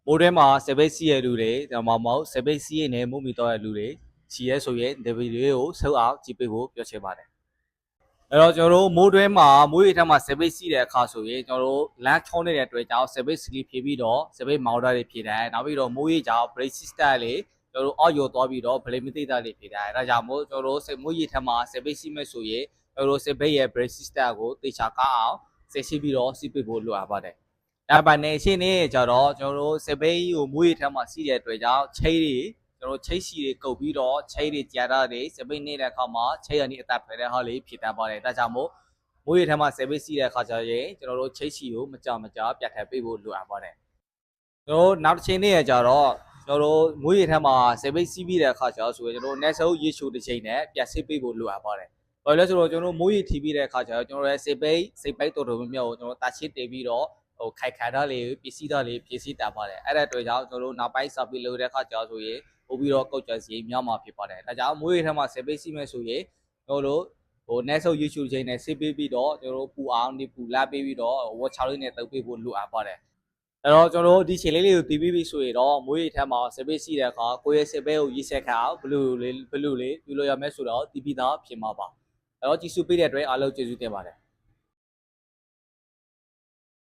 မိုးထဲမှာစပိတ်စီးရလူတွေဒါမှမဟုတ်စပိတ်စီးရနေမှုမိတော့ရလူတွေချီရဲဆိုရင်ဒီဗီဒီယိုကိုဆုပ်အောင်ကြည့်ပေးဖို့ပြောချင်ပါတယ်အဲ့တော့ကျွန်တော်တို့မိုးတွဲမှာမိုးရေထက်မှာစပိတ်စီးတဲ့အခါဆိုရင်ကျွန်တော်တို့လမ်းချုံးနေတဲ့အတွက်ကြောင့်စပိတ်စလီဖြည့်ပြီးတော့စပိတ်မောင်းတာတွေဖြည့်တယ်နောက်ပြီးတော့မိုးရေကြောင့် brake system လေးကျွန်တော်တို့အောက်ရောသွားပြီးတော့ brake မသိတာတွေဖြည့်တယ်အဲဒါကြောင့်မို့ကျွန်တော်တို့မိုးရေထက်မှာစပိတ်စီးမဲ့ဆိုရင်ကျွန်တော်တို့စပိတ်ရဲ့ brake system ကိုတေချာကောက်အောင်စစ်ဆေးပြီးတော့စီးပေးဖို့လိုအပ်ပါတယ်ဒါပါနေရှင်းနေကြတော့ကျွန်တော်တို့စပိတ်ကိုမိုးရေထက်မှာစီးတဲ့အတွက်ကြောင့်ချိတ်တွေကျွန်တော်ချိတ်စီတွေကုတ်ပြီးတော့ချိတ်တွေကြာတာတွေစပိတ်နေတဲ့အခါမှာချိတ်ရနေအသက်ဖယ်တဲ့ဟာလေးဖြစ်တတ်ပါတယ်ဒါကြောင့်မို့မိုးရေထက်မှာစပိတ်စီးတဲ့အခါကျရင်ကျွန်တော်တို့ချိတ်စီကိုမကြပြတ်ထပ်ပေးဖို့လိုအပ်ပါတယ်ကျွန်တော်နောက်တစ်ချိန်နေရကြတော့ကျွန်တော်တို့မိုးရေထက်မှာစပိတ်စီးပြီးတဲ့အခါကျတော့ဆိုရင်ကျွန်တော်net ဆုံးရေချိုတစ်ချိန်နဲ့ပြတ်စစ်ပေးဖို့လိုအပ်ပါတယ်ဘာလို့လဲဆိုတော့ကျွန်တော်မိုးရေထီပြီးတဲ့အခါကျတော့ကျွန်တော်ရဲ့စိတ်ပိတ်တော်တော်များများကိုကျွန်တော်တာချစ်တည်ပြီးတော့ဟိုခိုက်ခါတာလေးပစ္စည်းသားလေးဖြည့်ဆည်းတာပါတယ်အဲ့ဒါအတွက်ကြောင့်ကျွန်တော်တို့နောက်ပိုင်းဆောက်ပြီးလုပ်တဲ့အခါကျတော့ဆိုရင်ပို့ပြီးတော့ကောက်ကြစီများမှာဖြစ်ပါတယ်ဒါကြောင့်မိုးရေထက်မှာစိတ်ပိတ်စီးမဲ့ဆိုရင်ကျွန်တော်တို့ဟို net ဆုံးရေချိုချိန်နဲ့စစ်ပေးပြီးတော့ကျွန်တော်တို့ပူအောင်ဒီပူလာပေးပြီးတော့ဝတ်ချောင်းလေးနဲ့တုပ်ပေးဖို့လိုအပ်ပါတယ်အဲ့တော့ကျွန်တော်တို့ဒီချိန်လေးကိုတီးပြီးပြီဆိုရင်တော့မိုးရေထက်မှာစပိတ်စီးတဲ့အခါကိုယ့်ရဲ့စပိတ်ကိုရေးဆက်ခါအောင်ဘလူးလေးပြုလို့ရမယ်ဆိုတော့တီးပြီးသားဖြစ်မှာပါအဲ့တော့ကြည့်စုပေးတဲ့အတွက်အားလုံးကျေးဇူးတင်ပါတယ်